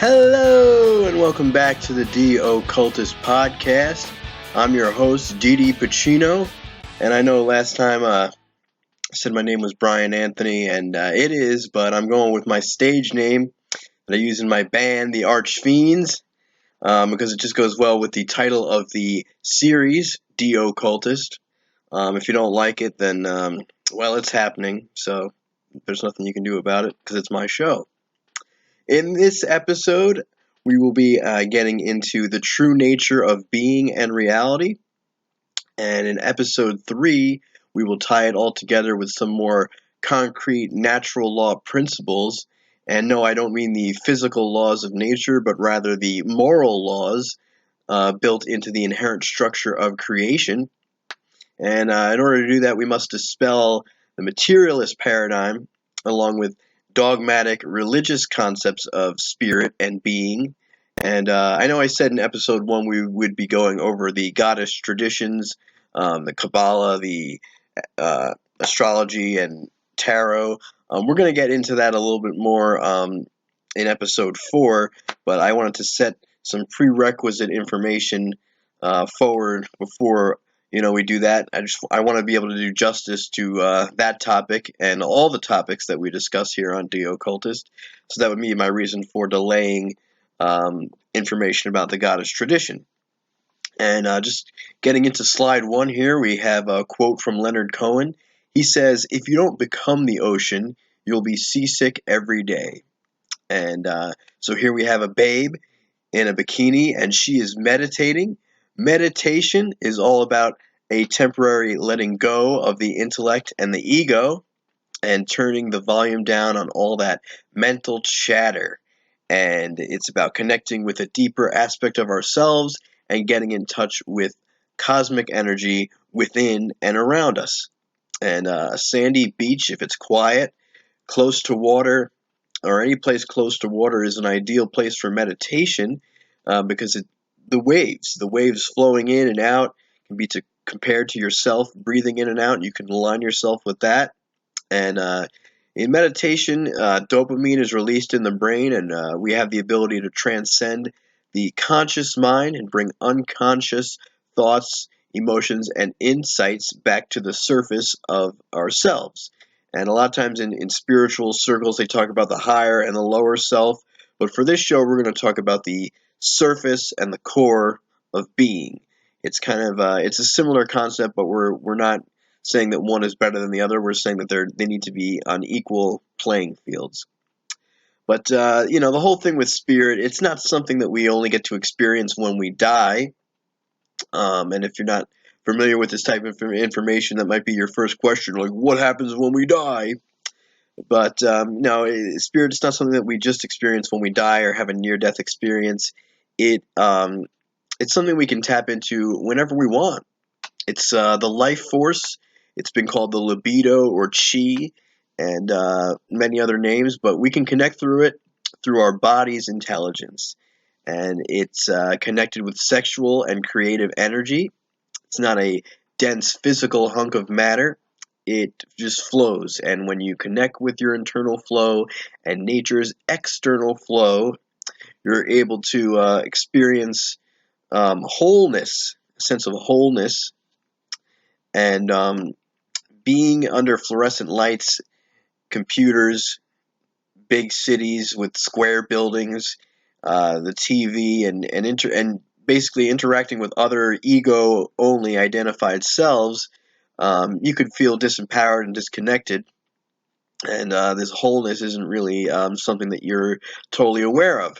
Hello, and welcome back to the De-Occultist podcast. I'm your host, Dee Dee Pacino, and I know last time I said my name was Brian Anthony, and it is, but I'm going with my stage name that I use in my band, the Archfiends, because it just goes well with the title of the series, De-Occultist. If you don't like it, then, well, it's happening, so there's nothing you can do about it, because it's my show. In this episode, we will be getting into the true nature of being and reality. And in episode 3, we will tie it all together with some more concrete natural law principles. And no, I don't mean the physical laws of nature, but rather the moral laws built into the inherent structure of creation. And in order to do that, we must dispel the materialist paradigm along with dogmatic religious concepts of spirit and being. And I know I said in episode 1 we would be going over the goddess traditions, the Kabbalah, the astrology, and tarot. We're going to get into that a little bit more in episode 4, but I wanted to set some prerequisite information forward before we do that. I want to be able to do justice to that topic and all the topics that we discuss here on De-Occultist. So that would be my reason for delaying information about the goddess tradition. And just getting into slide 1 here, we have a quote from Leonard Cohen. He says, "If you don't become the ocean, you'll be seasick every day." And so here we have a babe in a bikini, and she is meditating. Meditation is all about a temporary letting go of the intellect and the ego and turning the volume down on all that mental chatter. And it's about connecting with a deeper aspect of ourselves and getting in touch with cosmic energy within and around us. And a sandy beach, if it's quiet, close to water, or any place close to water, is an ideal place for meditation because the waves flowing in and out can be compared to yourself breathing in and out, and you can align yourself with that. And in meditation, dopamine is released in the brain, and we have the ability to transcend the conscious mind and bring unconscious thoughts, emotions, and insights back to the surface of ourselves. And a lot of times in spiritual circles, they talk about the higher and the lower self. But for this show, we're going to talk about the surface and the core of being. It's kind of it's a similar concept, but we're not saying that one is better than the other. We're saying that they need to be on equal playing fields. But the whole thing with spirit, it's not something that we only get to experience when we die. And if you're not familiar with this type of information, that might be your first question, like, what happens when we die? But no, spirit is not something that we just experience when we die or have a near-death experience. It's something we can tap into whenever we want. It's the life force. It's been called the libido or chi and many other names, but we can connect through it through our body's intelligence. And it's connected with sexual and creative energy. It's not a dense physical hunk of matter. It just flows. And when you connect with your internal flow and nature's external flow, you're able to experience wholeness, a sense of wholeness. And being under fluorescent lights, computers, big cities with square buildings, the TV, and basically interacting with other ego-only identified selves, you could feel disempowered and disconnected. And this wholeness isn't really something that you're totally aware of.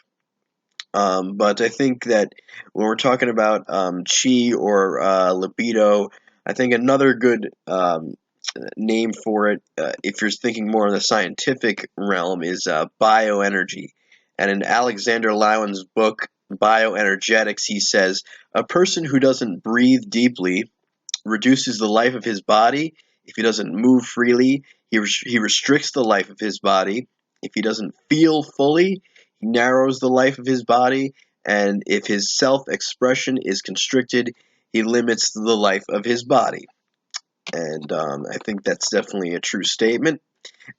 But I think that when we're talking about chi or libido, I think another good name for it, if you're thinking more in the scientific realm, is bioenergy. And in Alexander Lowen's book, Bioenergetics, he says, a person who doesn't breathe deeply reduces the life of his body. If he doesn't move freely, he restricts the life of his body. If he doesn't feel fully, he narrows the life of his body. And if his self-expression is constricted, he limits the life of his body. And I think that's definitely a true statement.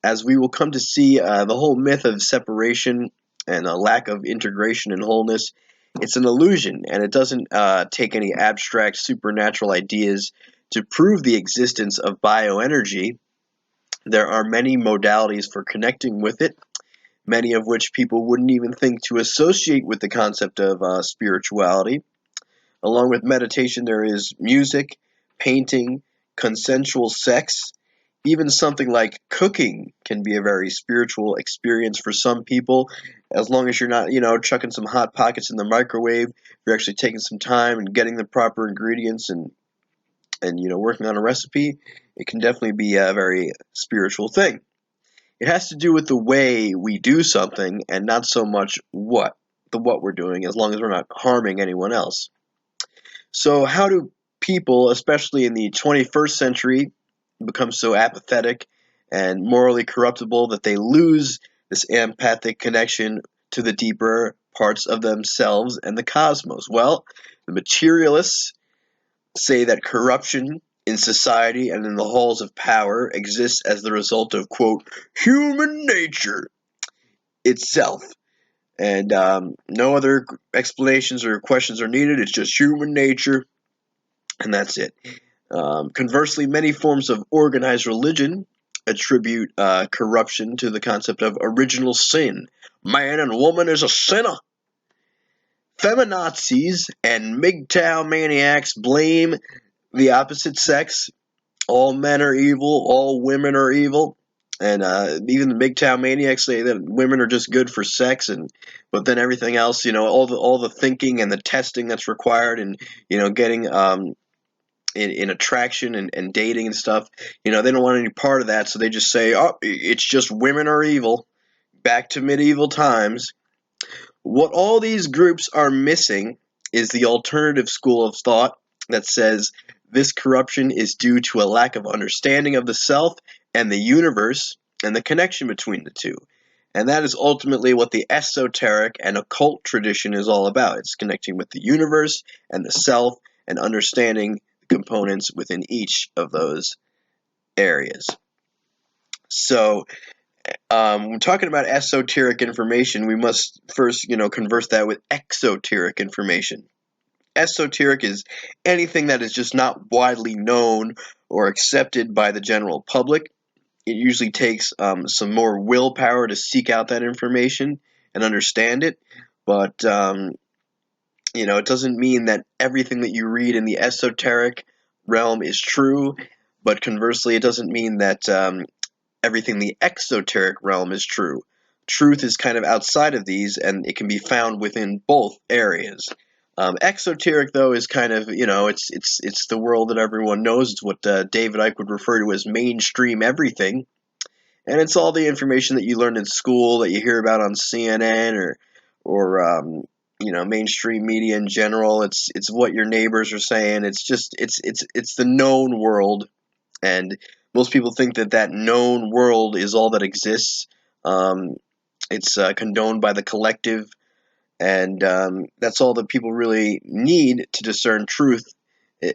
As we will come to see, the whole myth of separation and a lack of integration and wholeness. It's an illusion, and it doesn't take any abstract supernatural ideas to prove the existence of bioenergy. There are many modalities for connecting with it, many of which people wouldn't even think to associate with the concept of spirituality. Along with meditation, there is music, painting, consensual sex. Even something like cooking can be a very spiritual experience for some people, as long as you're not, chucking some hot pockets in the microwave. You're actually taking some time and getting the proper ingredients and working on a recipe. It can definitely be a very spiritual thing. It has to do with the way we do something and not so much what we're doing, as long as we're not harming anyone else. So how do people, especially in the 21st century, become so apathetic and morally corruptible that they lose this empathic connection to the deeper parts of themselves and the cosmos? Well, the materialists say that corruption in society and in the halls of power exists as the result of, quote, human nature itself. And no other explanations or questions are needed. It's just human nature, and that's it. Conversely, many forms of organized religion attribute corruption to the concept of original sin. Man and woman is a sinner. Feminazis and MGTOW maniacs blame the opposite sex. All men are evil, all women are evil. And even the MGTOW maniacs say that women are just good for sex, but then everything else, all the thinking and the testing that's required, and getting in attraction and dating and stuff, they don't want any part of that, so they just say, oh, it's just women are evil. Back to medieval times. What all these groups are missing is the alternative school of thought that says this corruption is due to a lack of understanding of the self and the universe and the connection between the two. And that is ultimately what the esoteric and occult tradition is all about. It's connecting with the universe and the self and understanding the components within each of those areas. So when talking about esoteric information, we must first, converse that with exoteric information. Esoteric is anything that is just not widely known or accepted by the general public. It usually takes some more willpower to seek out that information and understand it, but it doesn't mean that everything that you read in the esoteric realm is true, but conversely, it doesn't mean that everything in the exoteric realm is true. Truth is kind of outside of these, and it can be found within both areas. Exoteric, though, is kind of, it's the world that everyone knows. It's what David Icke would refer to as mainstream everything. And it's all the information that you learn in school, that you hear about on CNN or mainstream media in general. It's what your neighbors are saying. It's just it's the known world, and most people think that known world is all that exists. It's condoned by the collective, and that's all that people really need to discern truth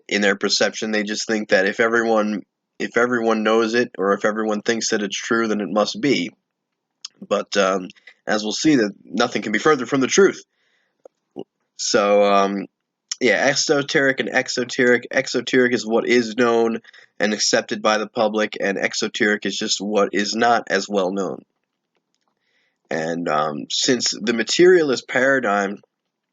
in their perception. They just think that if everyone knows it, or if everyone thinks that it's true, then it must be. But as we'll see, that nothing can be further from the truth. So esoteric and exoteric. Exoteric is what is known and accepted by the public, and exoteric is just what is not as well known. And since the materialist paradigm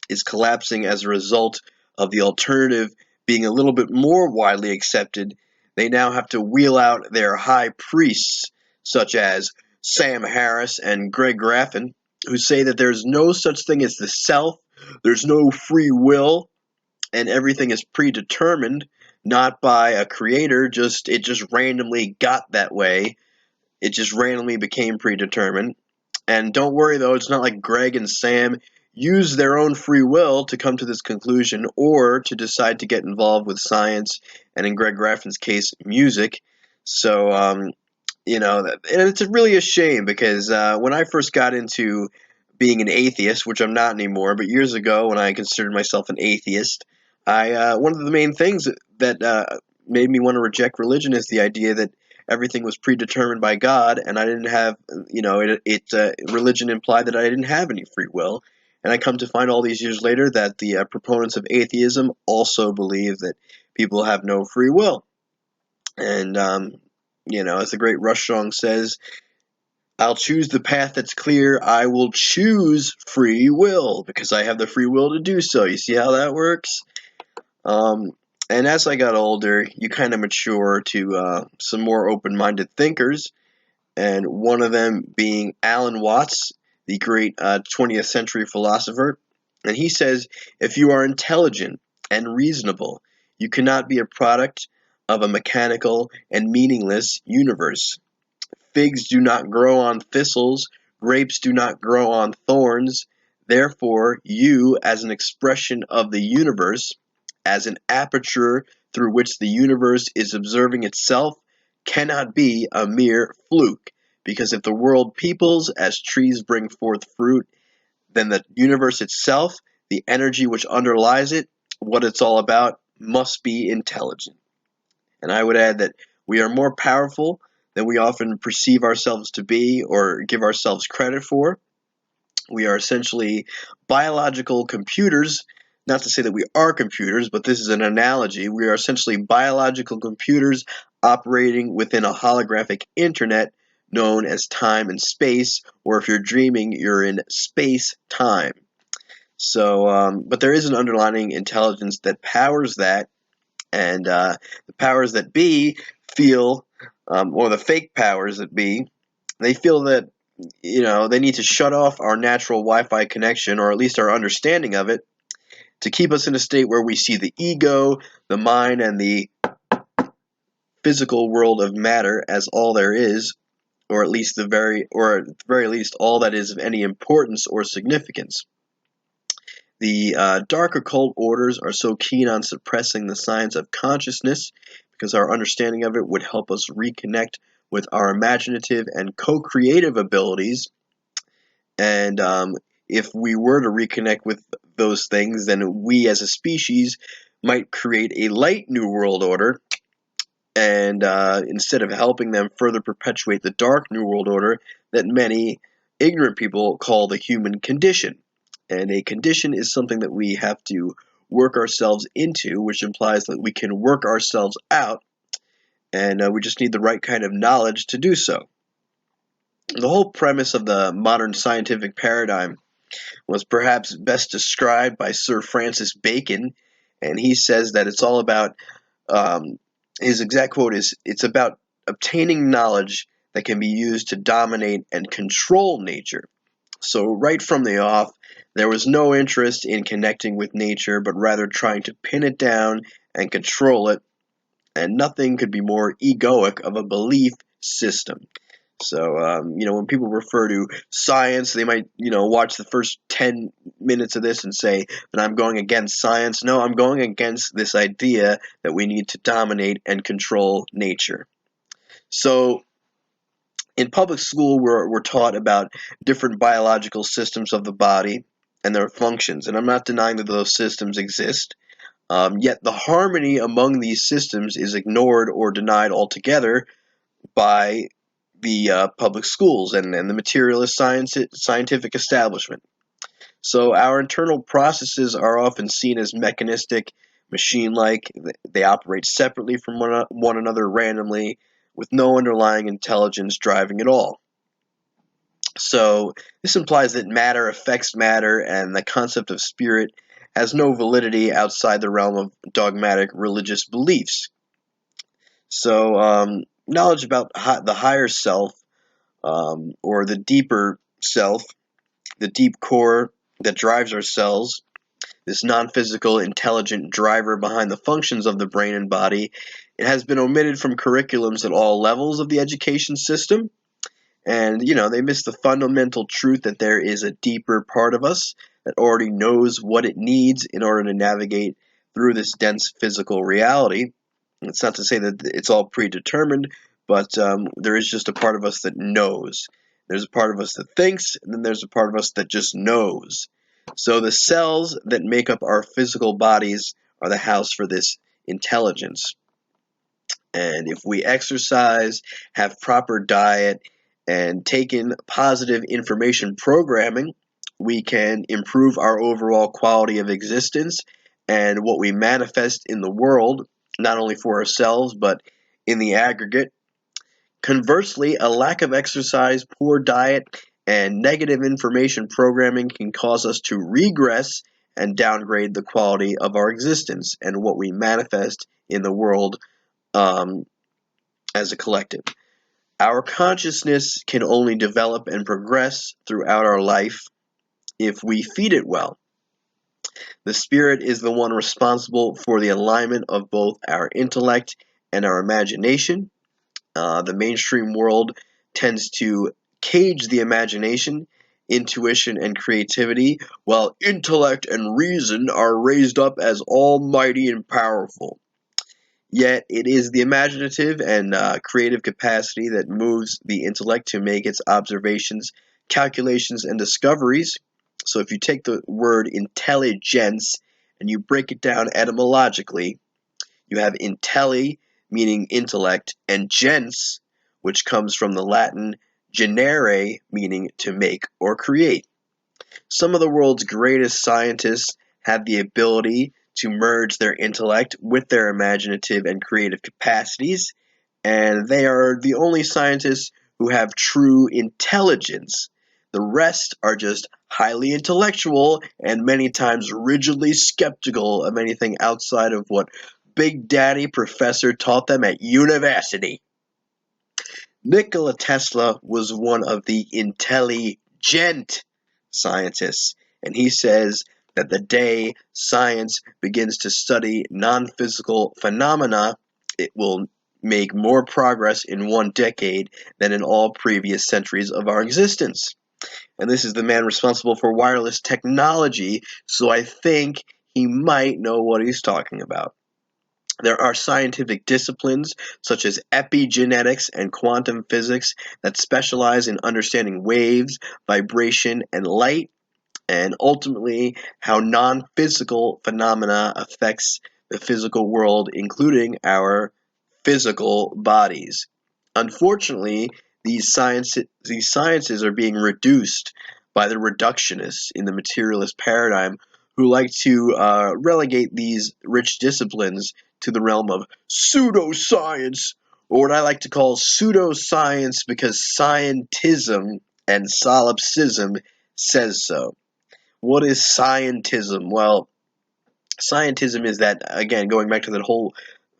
is collapsing as a result of the alternative being a little bit more widely accepted, they now have to wheel out their high priests, such as Sam Harris and Greg Graffin, who say that there's no such thing as the self, there's no free will, and everything is predetermined, not by a creator, it just randomly got that way. It just randomly became predetermined. And don't worry, though, it's not like Greg and Sam use their own free will to come to this conclusion or to decide to get involved with science, and in Greg Graffin's case, music. So, and it's really a shame, because when I first got into being an atheist, which I'm not anymore, but years ago when I considered myself an atheist, one of the main things that made me want to reject religion is the idea that everything was predetermined by God, and I didn't have, religion implied that I didn't have any free will. And I come to find all these years later that the proponents of atheism also believe that people have no free will. And, as the great Rush song says, I'll choose the path that's clear. I will choose free will because I have the free will to do so. You see how that works? And as I got older, you kind of mature to some more open-minded thinkers, and one of them being Alan Watts, the great 20th century philosopher. And he says, if you are intelligent and reasonable, you cannot be a product of a mechanical and meaningless universe. Figs do not grow on thistles, grapes do not grow on thorns. Therefore, you, as an expression of the universe, as an aperture through which the universe is observing itself, cannot be a mere fluke, because if the world peoples as trees bring forth fruit, then the universe itself, the energy which underlies it, what it's all about, must be intelligent. And I would add that we are more powerful than we often perceive ourselves to be or give ourselves credit for. We are essentially biological computers. Not to say that we are computers, but this is an analogy. We are essentially biological computers operating within a holographic internet known as time and space, or if you're dreaming, you're in space-time. So, but there is an underlying intelligence that powers that, and the powers that be feel, or the fake powers that be, they feel that they need to shut off our natural Wi-Fi connection, or at least our understanding of it, to keep us in a state where we see the ego, the mind, and the physical world of matter as all there is, or at the very least all that is of any importance or significance. The dark occult orders are so keen on suppressing the science of consciousness because our understanding of it would help us reconnect with our imaginative and co-creative abilities. And if we were to reconnect with those things, then we as a species might create a light new world order, and instead of helping them further perpetuate the dark new world order that many ignorant people call the human condition. And a condition is something that we have to work ourselves into, which implies that we can work ourselves out, and we just need the right kind of knowledge to do so. The whole premise of the modern scientific paradigm was perhaps best described by Sir Francis Bacon, and he says that it's all about, his exact quote is, it's about obtaining knowledge that can be used to dominate and control nature. So right from the off, there was no interest in connecting with nature, but rather trying to pin it down and control it, and nothing could be more egoic of a belief system. So, when people refer to science, they might, watch the first 10 minutes of this and say that I'm going against science. No, I'm going against this idea that we need to dominate and control nature. So, in public school, we're taught about different biological systems of the body and their functions, and I'm not denying that those systems exist. Yet the harmony among these systems is ignored or denied altogether by the public schools and the materialist scientific establishment. So our internal processes are often seen as mechanistic, machine-like. They operate separately from one another randomly, with no underlying intelligence driving it all. So this implies that matter affects matter, and the concept of spirit has no validity outside the realm of dogmatic religious beliefs. So knowledge about the higher self, or the deeper self, the deep core that drives our cells, this non-physical intelligent driver behind the functions of the brain and body, it has been omitted from curriculums at all levels of the education system. And, they miss the fundamental truth that there is a deeper part of us that already knows what it needs in order to navigate through this dense physical reality. It's not to say that it's all predetermined, but there is just a part of us that knows. There's a part of us that thinks, and then there's a part of us that just knows. So the cells that make up our physical bodies are the house for this intelligence. And if we exercise, have proper diet, and take in positive information programming, we can improve our overall quality of existence and what we manifest in the world, not only for ourselves, but in the aggregate. Conversely, a lack of exercise, poor diet, and negative information programming can cause us to regress and downgrade the quality of our existence and what we manifest in the world um, as a collective. Our consciousness can only develop and progress throughout our life if we feed it well. The spirit is the one responsible for the alignment of both our intellect and our imagination. The mainstream world tends to cage the imagination, intuition, and creativity, while intellect and reason are raised up as almighty and powerful. Yet it is the imaginative and creative capacity that moves the intellect to make its observations, calculations, and discoveries. So if you take the word intelligence and you break it down etymologically, you have intelli, meaning intellect, and gens, which comes from the Latin genere, meaning to make or create. Some of the world's greatest scientists have the ability to merge their intellect with their imaginative and creative capacities, and they are the only scientists who have true intelligence. The rest are just highly intellectual and many times rigidly skeptical of anything outside of what Big Daddy Professor taught them at university. Nikola Tesla was one of the intelligent scientists, and he says that the day science begins to study non-physical phenomena, it will make more progress in one decade than in all previous centuries of our existence. And this is the man responsible for wireless technology, so I think he might know what he's talking about. There are scientific disciplines such as Epi-Genetics and quantum physics that specialize in understanding waves, vibration, and light, and ultimately how non-physical phenomena affects the physical world, including our physical bodies. Unfortunately, these sciences are being reduced by the reductionists in the materialist paradigm who like to relegate these rich disciplines to the realm of pseudoscience, or what I like to call pseudoscience because scientism and solipsism says so. What is scientism? Well, scientism is that, again, going back to that whole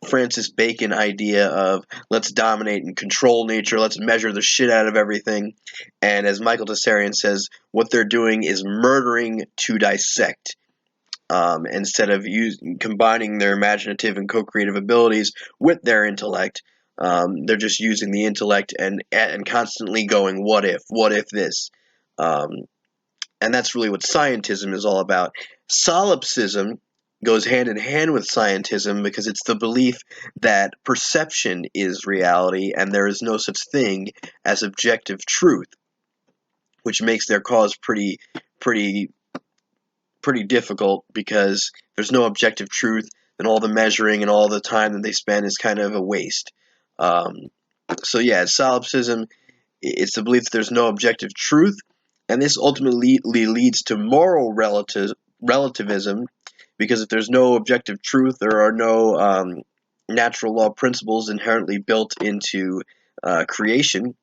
Francis Bacon idea of let's dominate and control nature, let's measure the shit out of everything. And as Michael Tessarian says, what they're doing is murdering to dissect. Instead of combining their imaginative and co-creative abilities with their intellect, they're just using the intellect and constantly going, what if this? And that's really what scientism is all about. Solipsism goes hand in hand with scientism because it's the belief that perception is reality and there is no such thing as objective truth, which makes their cause pretty difficult because there's no objective truth, and all the measuring and all the time that they spend is kind of a waste. So yeah, solipsism, it's the belief that there's no objective truth, and this ultimately leads to moral relativism, because if there's no objective truth, there are no natural law principles inherently built into creation.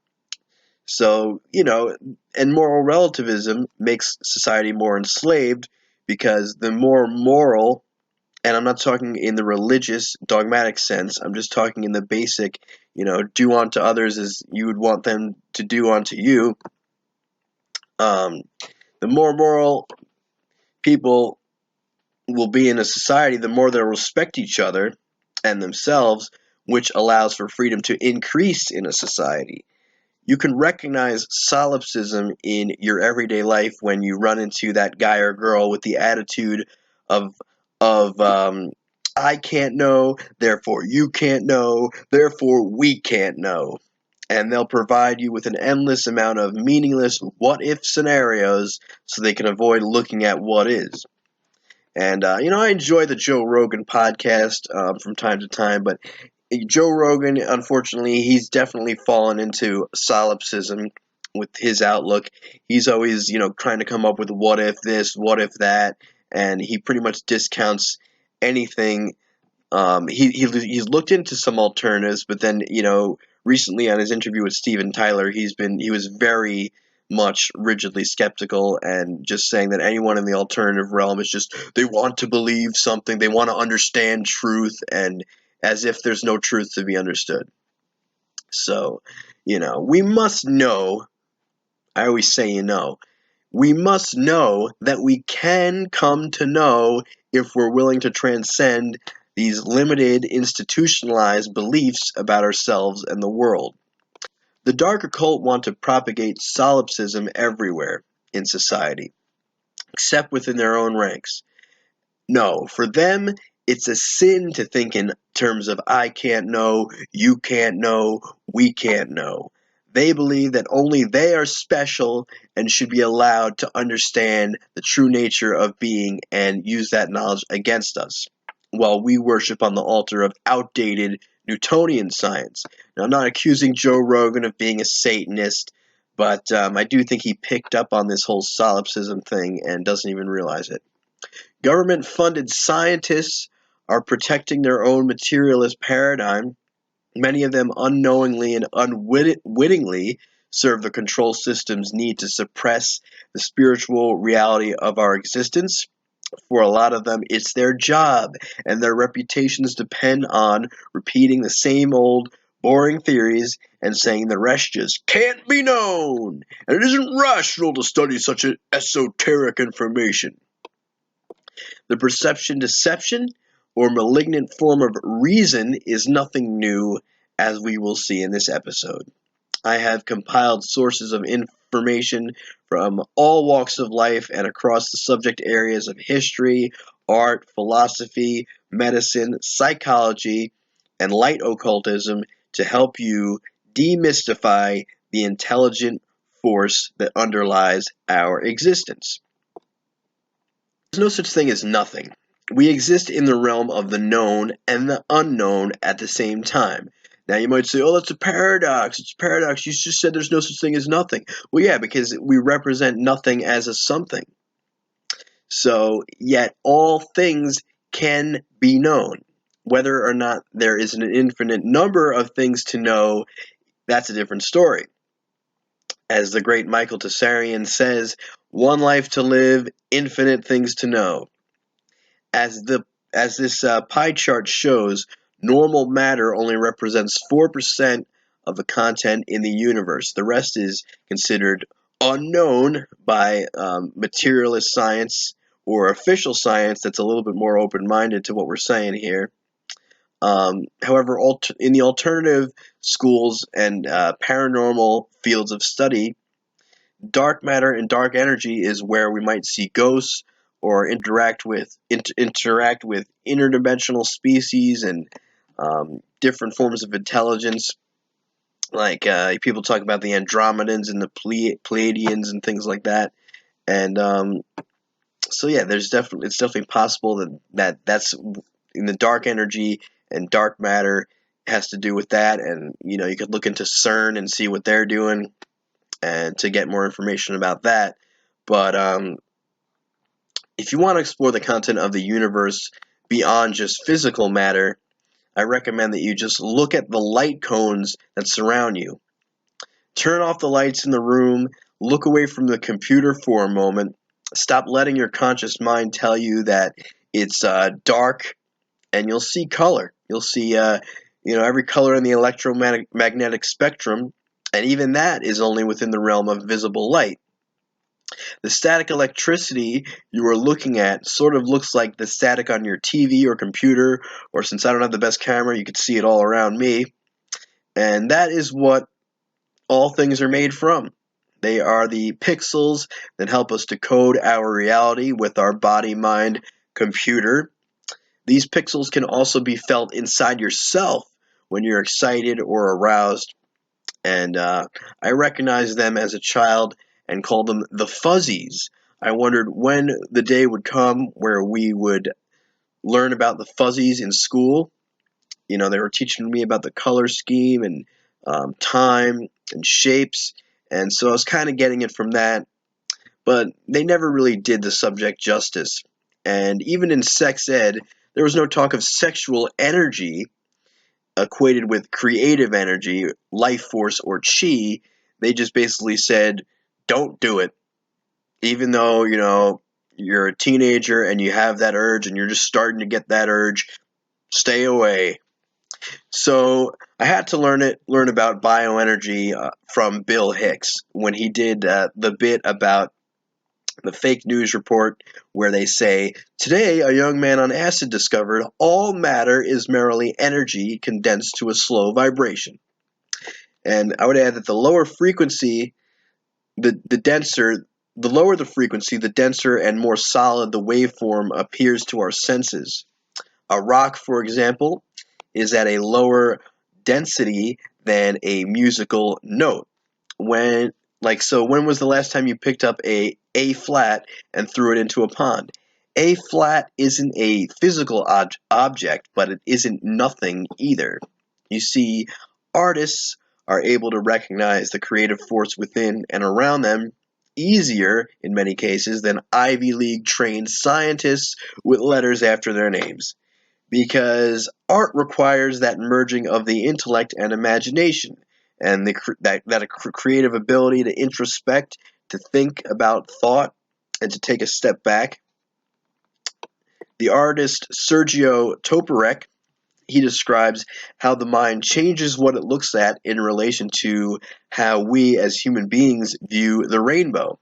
So, and moral relativism makes society more enslaved because the more moral, and I'm not talking in the religious dogmatic sense, I'm just talking in the basic, do unto others as you would want them to do unto you. The more moral people will be in a society, the more they'll respect each other and themselves, which allows for freedom to increase in a society. You can recognize solipsism in your everyday life when you run into that guy or girl with the attitude of I can't know, therefore you can't know, therefore we can't know. And they'll provide you with an endless amount of meaningless what-if scenarios so they can avoid looking at what is. And, I enjoy the Joe Rogan podcast from time to time, but Joe Rogan, unfortunately, he's definitely fallen into solipsism with his outlook. He's always, trying to come up with what if this, what if that, and he pretty much discounts anything. He's looked into some alternatives, but then, recently on his interview with Steven Tyler, he was very much rigidly skeptical and just saying that anyone in the alternative realm is just, they want to believe something, they want to understand truth, and as if there's no truth to be understood. So, we must know, I always say, we must know that we can come to know if we're willing to transcend these limited, institutionalized beliefs about ourselves and the world. The dark occult want to propagate solipsism everywhere in society, except within their own ranks. No, for them, it's a sin to think in terms of I can't know, you can't know, we can't know. They believe that only they are special and should be allowed to understand the true nature of being and use that knowledge against us, while we worship on the altar of outdated Newtonian science. Now, I'm not accusing Joe Rogan of being a Satanist, but I do think he picked up on this whole solipsism thing and doesn't even realize it. Government-funded scientists are protecting their own materialist paradigm. Many of them unknowingly and unwittingly serve the control system's need to suppress the spiritual reality of our existence. For a lot of them, it's their job, and their reputations depend on repeating the same old boring theories and saying the rest just can't be known, and it isn't rational to study such an esoteric information. The perception deception or malignant form of reason is nothing new, as we will see in this episode. I have compiled sources of information from all walks of life and across the subject areas of history, art, philosophy, medicine, psychology, and light occultism to help you demystify the intelligent force that underlies our existence. There's no such thing as nothing. We exist in the realm of the known and the unknown at the same time. Now you might say, oh, that's a paradox. It's a paradox. You just said there's no such thing as nothing. Well, yeah, because we represent nothing as a something. So, yet all things can be known. Whether or not there is an infinite number of things to know, that's a different story. As the great Michael Tessarian says, one life to live, infinite things to know. As this pie chart shows, normal matter only represents 4% of the content in the universe. The rest is considered unknown by materialist science or official science that's a little bit more open-minded to what we're saying here. However, in the alternative schools and paranormal fields of study, dark matter and dark energy is where we might see ghosts or interact with interdimensional species and different forms of intelligence. Like people talk about the Andromedans and the Pleiadians and things like that. And so yeah, it's definitely possible that's in the dark energy and dark matter has to do with that. And you could look into CERN and see what they're doing and to get more information about that. But if you want to explore the content of the universe beyond just physical matter, I recommend that you just look at the light cones that surround you. Turn off the lights in the room, look away from the computer for a moment, stop letting your conscious mind tell you that it's dark, and you'll see color. You'll see every color in the electromagnetic spectrum, and even that is only within the realm of visible light. The static electricity you are looking at sort of looks like the static on your TV or computer, or since I don't have the best camera, you can see it all around me. And that is what all things are made from. They are the pixels that help us decode our reality with our body-mind computer. These pixels can also be felt inside yourself when you're excited or aroused. And I recognized them as a child and called them the fuzzies. I wondered when the day would come where we would learn about the fuzzies in school. they were teaching me about the color scheme and time and shapes, and so I was kind of getting it from that, but they never really did the subject justice. And even in sex ed, there was no talk of sexual energy equated with creative energy, life force, or chi. They just basically said, don't do it. Even though, you're a teenager and you have that urge and you're just starting to get that urge, stay away. So I had to learn about bioenergy from Bill Hicks when he did the bit about the fake news report where they say, today a young man on acid discovered all matter is merely energy condensed to a slow vibration. And I would add that the lower frequency, the lower the frequency, the denser and more solid the waveform appears to our senses. A rock, for example, is at a lower density than a musical note. When was the last time you picked up a flat and threw it into a pond? A flat isn't a physical object, but it isn't nothing either. You see, artists are able to recognize the creative force within and around them easier, in many cases, than Ivy League trained scientists with letters after their names. Because art requires that merging of the intellect and imagination, and that creative ability to introspect, to think about thought, and to take a step back. The artist Sergio Toporek, he describes how the mind changes what it looks at in relation to how we as human beings view the rainbow.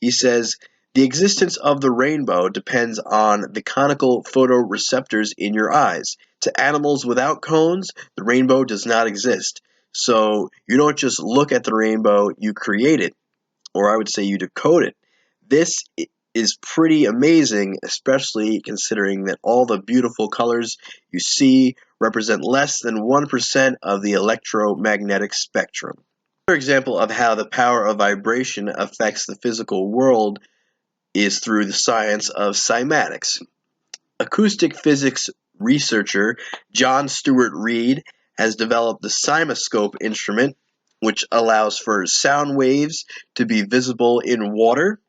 He says, the existence of the rainbow depends on the conical photoreceptors in your eyes. To animals without cones, the rainbow does not exist. So you don't just look at the rainbow, you create it, or I would say you decode it. This is pretty amazing, especially considering that all the beautiful colors you see represent less than 1% of the electromagnetic spectrum. Another example of how the power of vibration affects the physical world is through the science of cymatics. Acoustic physics researcher John Stuart Reid has developed the cymoscope instrument, which allows for sound waves to be visible in water.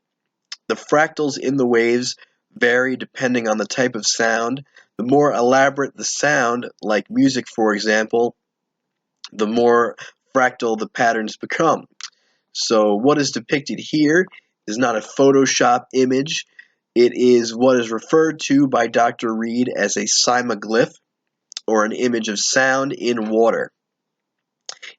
The fractals in the waves vary depending on the type of sound. The more elaborate the sound, like music for example, the more fractal the patterns become. So what is depicted here is not a Photoshop image. It is what is referred to by Dr. Reid as a cymoglyph, or an image of sound in water.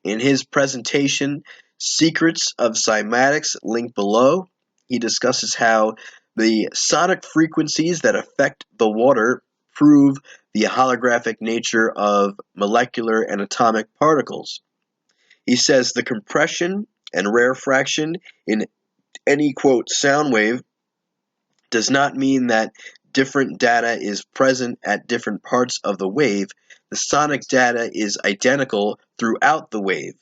In his presentation, Secrets of Cymatics, linked below, he discusses how the sonic frequencies that affect the water prove the holographic nature of molecular and atomic particles. He says the compression and rarefaction in any, quote, sound wave does not mean that different data is present at different parts of the wave. The sonic data is identical throughout the wave.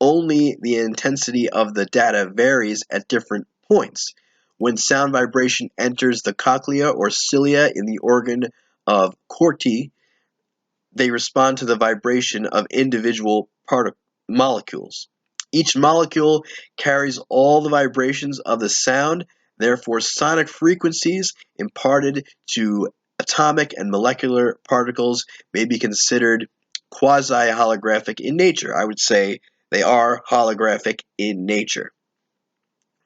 Only the intensity of the data varies at different points. When sound vibration enters the cochlea or cilia in the organ of Corti, they respond to the vibration of individual molecules. Each molecule carries all the vibrations of the sound, therefore sonic frequencies imparted to atomic and molecular particles may be considered quasi-holographic in nature. I would say they are holographic in nature.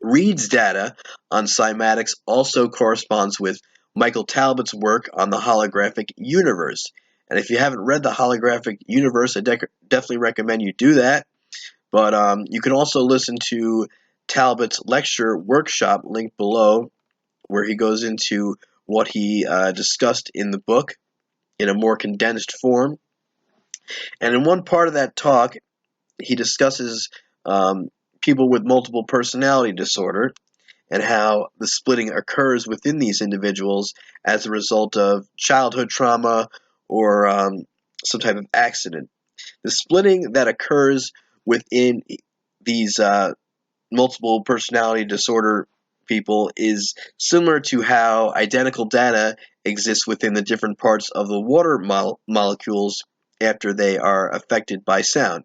Reid's data on cymatics also corresponds with Michael Talbot's work on the holographic universe. And if you haven't read the holographic universe, I definitely recommend you do that. But you can also listen to Talbot's lecture workshop linked below, where he goes into what he discussed in the book in a more condensed form. And in one part of that talk, he discusses people with multiple personality disorder and how the splitting occurs within these individuals as a result of childhood trauma or some type of accident. The splitting that occurs within these multiple personality disorder people is similar to how identical data exists within the different parts of the water molecules after they are affected by sound.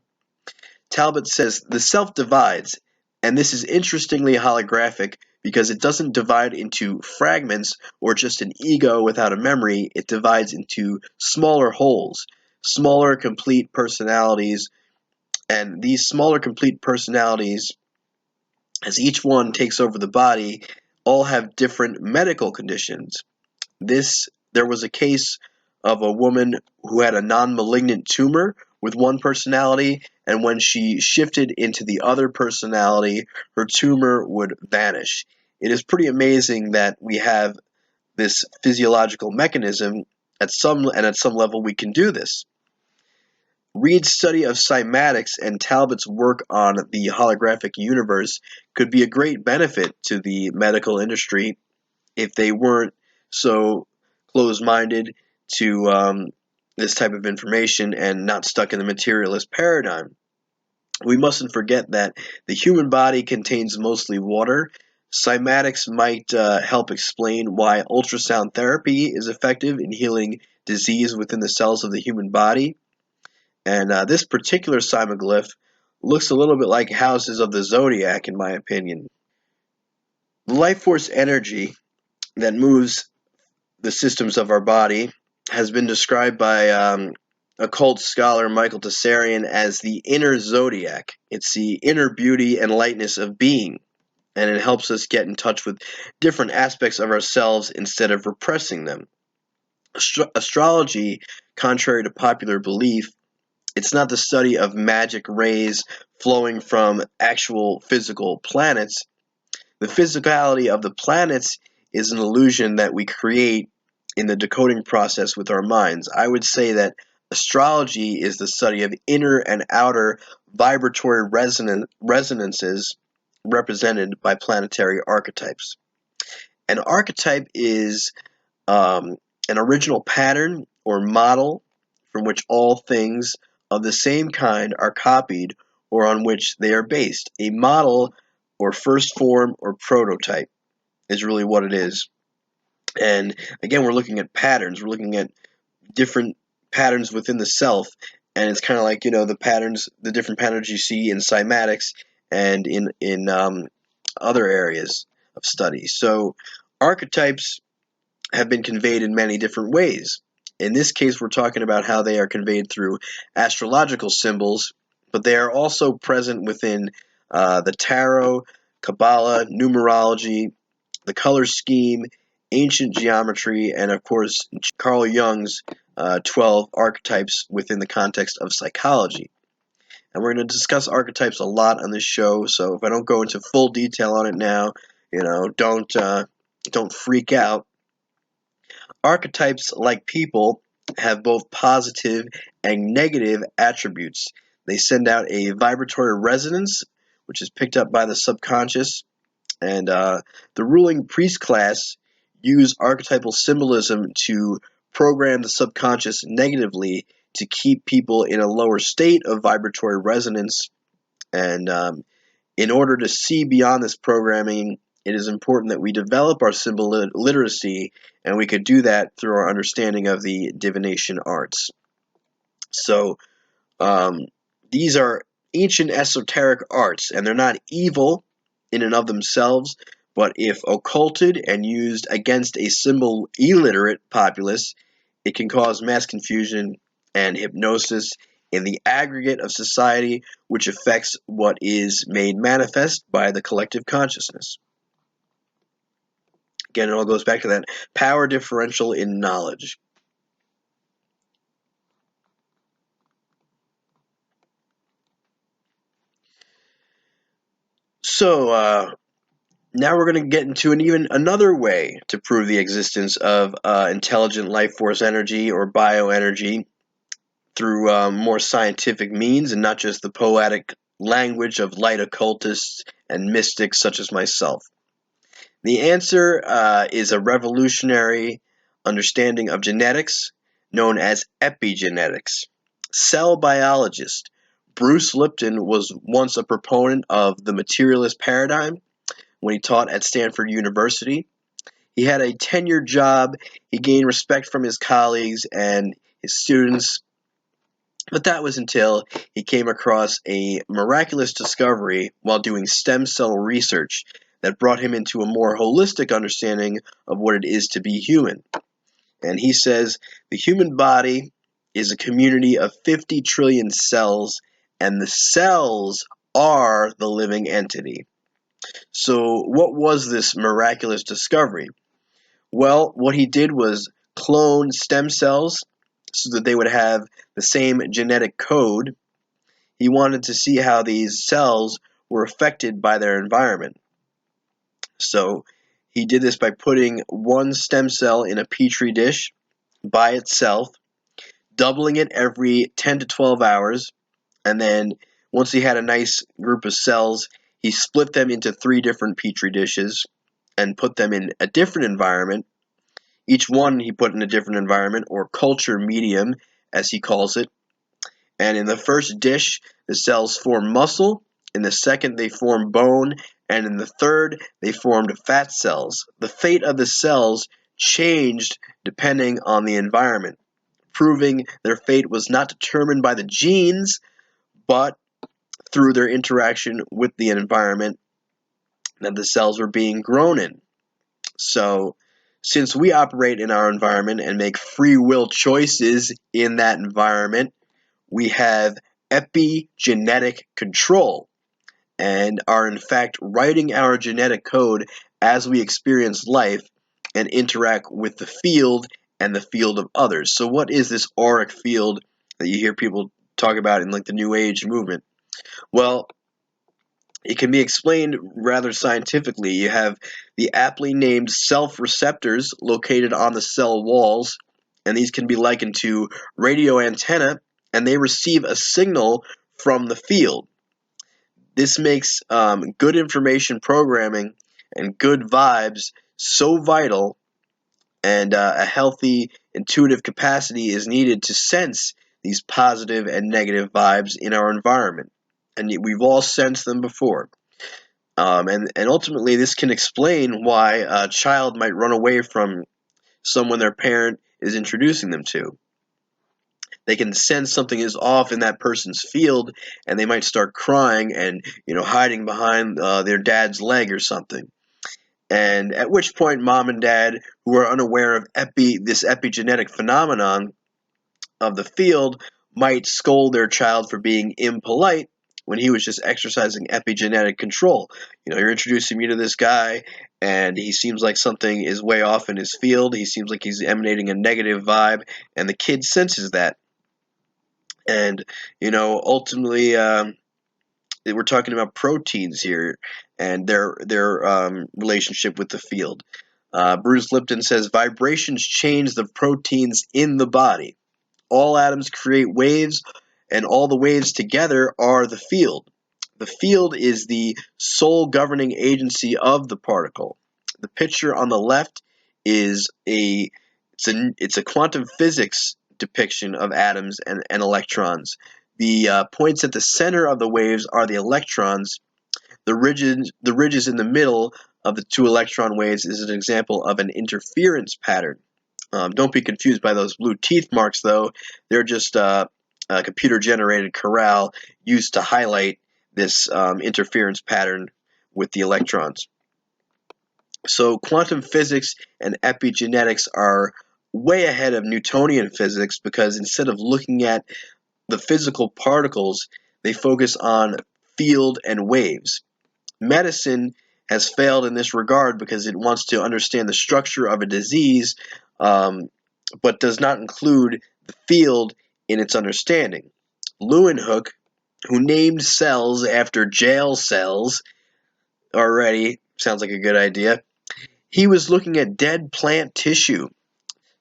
Talbot says the self divides, and this is interestingly holographic because it doesn't divide into fragments or just an ego without a memory. It divides into smaller wholes, smaller complete personalities, and these smaller complete personalities, as each one takes over the body, all have different medical conditions. There was a case of a woman who had a non-malignant tumor with one personality, and when she shifted into the other personality, her tumor would vanish. It is pretty amazing that we have this physiological mechanism at some level we can do this. Reed's study of cymatics and Talbot's work on the holographic universe could be a great benefit to the medical industry if they weren't so closed-minded to this type of information and not stuck in the materialist paradigm. We mustn't forget that the human body contains mostly water. Cymatics might help explain why ultrasound therapy is effective in healing disease within the cells of the human body. And this particular cymoglyph looks a little bit like houses of the zodiac, in my opinion. The life force energy that moves the systems of our body has been described by occult scholar Michael Tessarian as the inner zodiac. It's the inner beauty and lightness of being, and it helps us get in touch with different aspects of ourselves instead of repressing them. Astrology, contrary to popular belief, it's not the study of magic rays flowing from actual physical planets. The physicality of the planets is an illusion that we create in the decoding process with our minds. I would say that astrology is the study of inner and outer vibratory resonances represented by planetary archetypes. An archetype is an original pattern or model from which all things of the same kind are copied or on which they are based. A model or first form or prototype is really what it is. And again, we're looking at patterns. We're looking at different patterns within the self, and it's kind of like, the different patterns you see in cymatics and in other areas of study. So archetypes have been conveyed in many different ways. In this case, we're talking about how they are conveyed through astrological symbols, but they are also present within the tarot, Kabbalah, numerology, the color scheme, ancient geometry, and of course Carl Jung's 12 archetypes within the context of psychology. And we're going to discuss archetypes a lot on this show, so if I don't go into full detail on it now, don't freak out. Archetypes, like people, have both positive and negative attributes. They send out a vibratory resonance, which is picked up by the subconscious, and the ruling priest class use archetypal symbolism to program the subconscious negatively to keep people in a lower state of vibratory resonance. And in order to see beyond this programming, it is important that we develop our symbol literacy, and we could do that through our understanding of the divination arts. So these are ancient esoteric arts, and they're not evil in and of themselves, but if occulted and used against a symbol illiterate populace, it can cause mass confusion and hypnosis in the aggregate of society, which affects what is made manifest by the collective consciousness. Again, it all goes back to that power differential in knowledge. So, now we're going to get into another way to prove the existence of intelligent life force energy or bioenergy through more scientific means and not just the poetic language of light occultists and mystics such as myself. The answer is a revolutionary understanding of genetics known as Epi-Genetics. Cell biologist Bruce Lipton was once a proponent of the materialist paradigm when he taught at Stanford University. He had a tenured job, he gained respect from his colleagues and his students, But that was until he came across a miraculous discovery while doing stem cell research that brought him into a more holistic understanding of what it is to be human. And he says the human body is a community of 50 trillion cells, and the cells are the living entity. So what was this miraculous discovery? Well, what he did was clone stem cells so that they would have the same genetic code. He wanted to see how these cells were affected by their environment. So he did this by putting one stem cell in a petri dish by itself, doubling it every 10 to 12 hours, and then once he had a nice group of cells, he split them into 3 different petri dishes and put them in a different environment. Each one he put in a different environment, or culture medium, as he calls it. And in the first dish, the cells form muscle. In the second, they form bone. And in the third, they formed fat cells. The fate of the cells changed depending on the environment, proving their fate was not determined by the genes, but through their interaction with the environment that the cells were being grown in. So, since we operate in our environment and make free will choices in that environment, we have epigenetic control and are in fact writing our genetic code as we experience life and interact with the field and the field of others. So what is this auric field that you hear people talk about in like the New Age movement? Well, it can be explained rather scientifically. You have the aptly named self-receptors located on the cell walls, and these can be likened to radio antenna, and they receive a signal from the field. This makes good information programming and good vibes so vital, and a healthy intuitive capacity is needed to sense these positive and negative vibes in our environment. And we've all sensed them before. And ultimately, this can explain why a child might run away from someone their parent is introducing them to. They can sense something is off in that person's field, and they might start crying and hiding behind their dad's leg or something. And at which point, mom and dad, who are unaware of this epigenetic phenomenon of the field, might scold their child for being impolite when he was just exercising epigenetic control. You're introducing me to this guy, and he seems like something is way off in his field. He seems like he's emanating a negative vibe, and the kid senses that. And, ultimately, we're talking about proteins here and their relationship with the field. Bruce Lipton says, vibrations change the proteins in the body. All atoms create waves, and all the waves together are the field. The field is the sole governing agency of the particle. The picture on the left is it's a quantum physics depiction of atoms and electrons. The points at the center of the waves are the electrons. The ridges in the middle of the 2 electron waves is an example of an interference pattern. Don't be confused by those blue teeth marks, though. They're just a computer-generated chorale used to highlight this interference pattern with the electrons. So quantum physics and epigenetics are way ahead of Newtonian physics because instead of looking at the physical particles, they focus on field and waves. Medicine has failed in this regard because it wants to understand the structure of a disease, but does not include the field in its understanding. Leeuwenhoek, who named cells after jail cells, already sounds like a good idea. He was looking at dead plant tissue.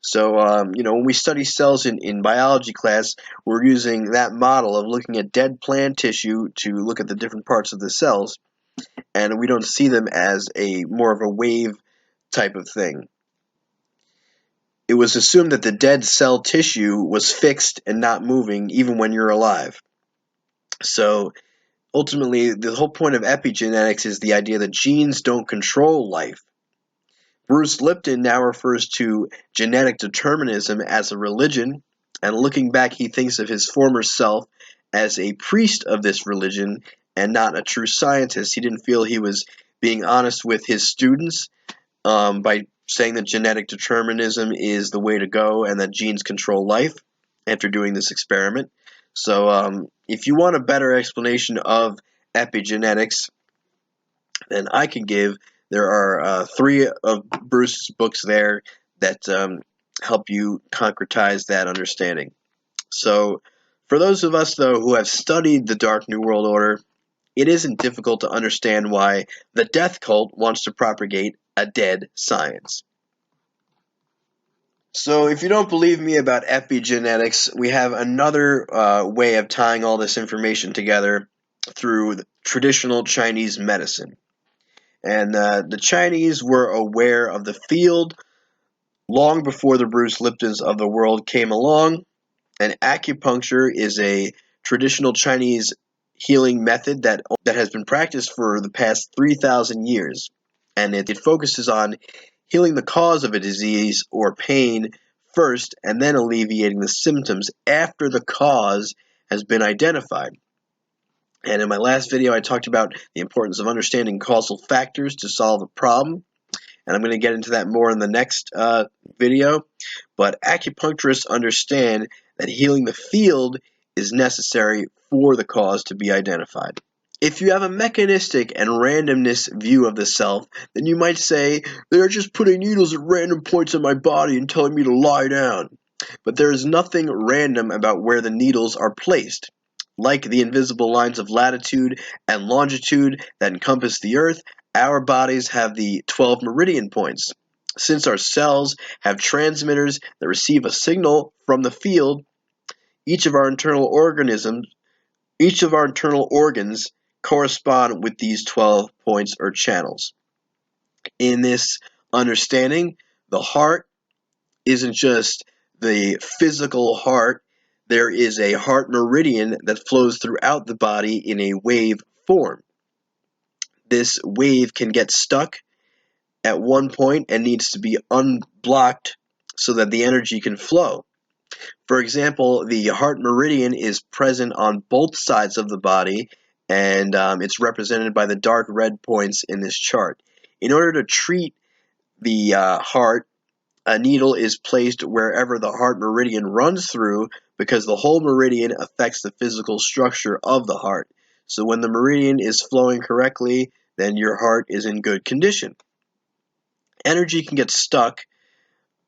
So, when we study cells in biology class, we're using that model of looking at dead plant tissue to look at the different parts of the cells, and we don't see them as more of a wave type of thing. It was assumed that the dead cell tissue was fixed and not moving even when you're alive. So, ultimately, the whole point of epigenetics is the idea that genes don't control life. Bruce Lipton now refers to genetic determinism as a religion, And looking back, he thinks of his former self as a priest of this religion and not a true scientist. He didn't feel he was being honest with his students by saying that genetic determinism is the way to go and that genes control life after doing this experiment. So if you want a better explanation of epigenetics than I can give, there are 3 of Bruce's books there that help you concretize that understanding. So for those of us, though, who have studied the Dark New World Order, it isn't difficult to understand why the death cult wants to propagate a dead science. So if you don't believe me about epigenetics, we have another way of tying all this information together through traditional Chinese medicine. And the Chinese were aware of the field long before the Bruce Liptons of the world came along, and acupuncture is a traditional Chinese healing method that has been practiced for the past 3,000 years, and it focuses on healing the cause of a disease or pain first and then alleviating the symptoms after the cause has been identified. And in my last video, I talked about the importance of understanding causal factors to solve a problem, and I'm going to get into that more in the next video. But acupuncturists understand that healing the field is necessary for the cause to be identified. If you have a mechanistic and randomness view of the self, then you might say, they're just putting needles at random points in my body and telling me to lie down. But there is nothing random about where the needles are placed. Like the invisible lines of latitude and longitude that encompass the Earth, our bodies have the 12 meridian points. Since our cells have transmitters that receive a signal from the field, each of our internal organs correspond with these 12 points or channels. In this understanding, the heart isn't just the physical heart. There is a heart meridian that flows throughout the body in a wave form. This wave can get stuck at one point and needs to be unblocked so that the energy can flow. For example, the heart meridian is present on both sides of the body, and it's represented by the dark red points in this chart. In order to treat the heart, a needle is placed wherever the heart meridian runs through because the whole meridian affects the physical structure of the heart. So when the meridian is flowing correctly, then your heart is in good condition. Energy can get stuck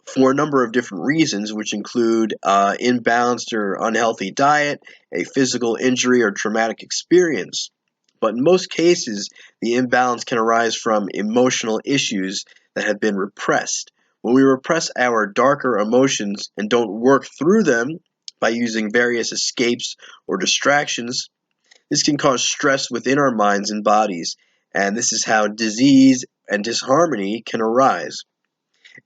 for a number of different reasons, which include imbalanced or unhealthy diet, a physical injury, or traumatic experience. But in most cases, the imbalance can arise from emotional issues that have been repressed. When we repress our darker emotions and don't work through them by using various escapes or distractions, this can cause stress within our minds and bodies, and this is how disease and disharmony can arise.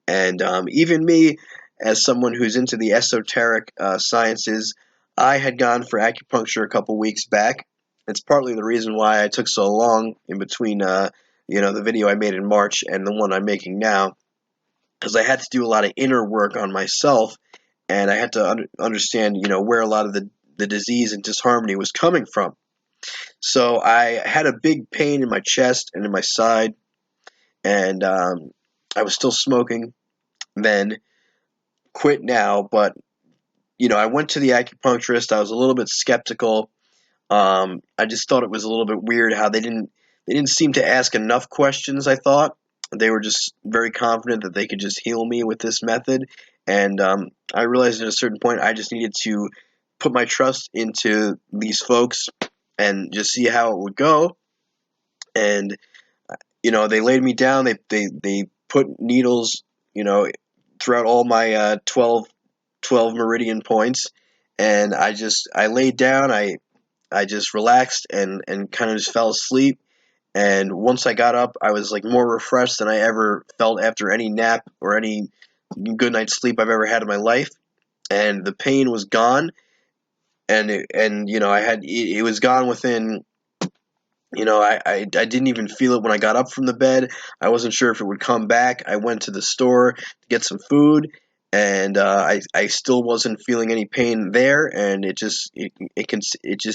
And even me, as someone who's into the esoteric sciences, I had gone for acupuncture a couple weeks back. It's partly the reason why I took so long in between, the video I made in March and the one I'm making now, because I had to do a lot of inner work on myself, and I had to understand, where a lot of the disease and disharmony was coming from. So I had a big pain in my chest and in my side, and I was still smoking then, quit now, but I went to the acupuncturist. I was a little bit skeptical. I just thought it was a little bit weird how they didn't seem to ask enough questions. I thought they were just very confident that they could just heal me with this method, and I realized at a certain point I just needed to put my trust into these folks and just see how it would go. And they laid me down. They put needles, throughout all my 12 meridian points, and I laid down. I just relaxed and kind of just fell asleep. And once I got up, I was like more refreshed than I ever felt after any nap or any good night's sleep I've ever had in my life. And the pain was gone, and it was gone within. I didn't even feel it when I got up from the bed. I wasn't sure if it would come back. I went to the store to get some food, and I still wasn't feeling any pain there, and it just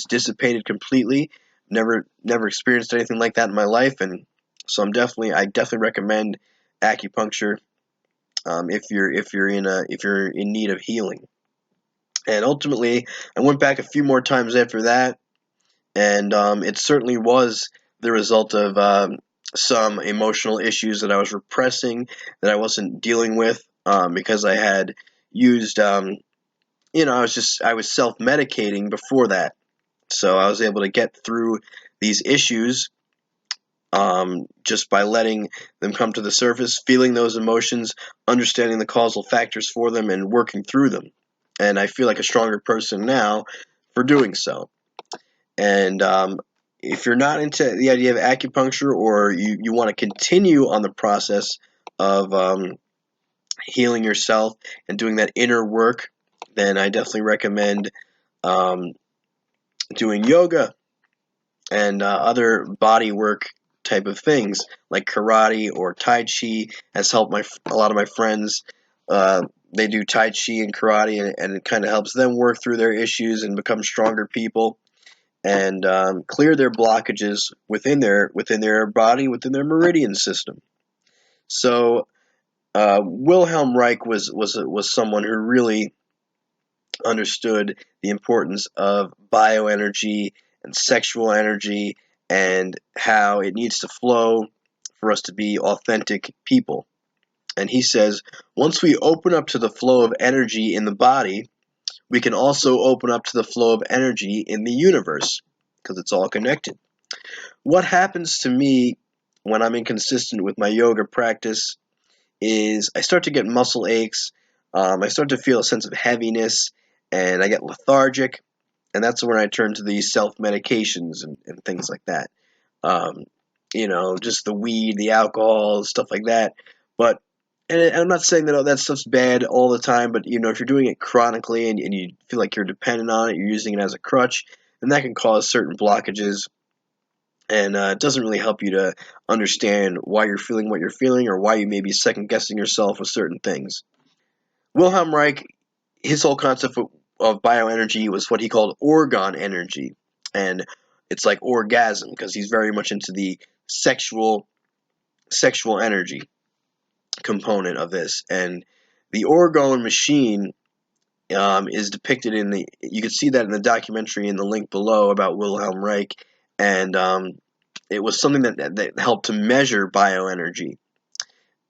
dissipated completely. Never experienced anything like that in my life, and so I definitely recommend acupuncture if you're in need of healing. And ultimately, I went back a few more times after that, and it certainly was the result of some emotional issues that I was repressing, that I wasn't dealing with, because I had used, I was self-medicating before that. So I was able to get through these issues just by letting them come to the surface, feeling those emotions, understanding the causal factors for them, and working through them. And I feel like a stronger person now for doing so. And if you're not into the idea of acupuncture, or you want to continue on the process of healing yourself and doing that inner work, then I definitely recommend um, doing yoga and other body work type of things like karate or tai chi. Has helped a lot of my friends. They do tai chi and karate, and it kind of helps them work through their issues and become stronger people, and clear their blockages within their body, within their meridian system. So Wilhelm Reich was someone who really understood the importance of bioenergy and sexual energy, and how it needs to flow for us to be authentic people. And he says, once we open up to the flow of energy in the body, we can also open up to the flow of energy in the universe, because it's all connected. What happens to me when I'm inconsistent with my yoga practice is I start to get muscle aches, I start to feel a sense of heaviness, and I get lethargic, and that's when I turn to these self-medications and things like that. Um, just the weed, the alcohol, stuff like that. But and I'm not saying that that stuff's bad all the time, but if you're doing it chronically, and you feel like you're dependent on it, you're using it as a crutch, then that can cause certain blockages, and it doesn't really help you to understand why you're feeling what you're feeling, or why you may be second guessing yourself with certain things. Wilhelm Reich, his whole concept of bioenergy was what he called orgone energy, and it's like orgasm, because he's very much into the sexual energy component of this. And the orgone machine is depicted you can see that in the documentary in the link below about Wilhelm Reich, and it was something that helped to measure bioenergy.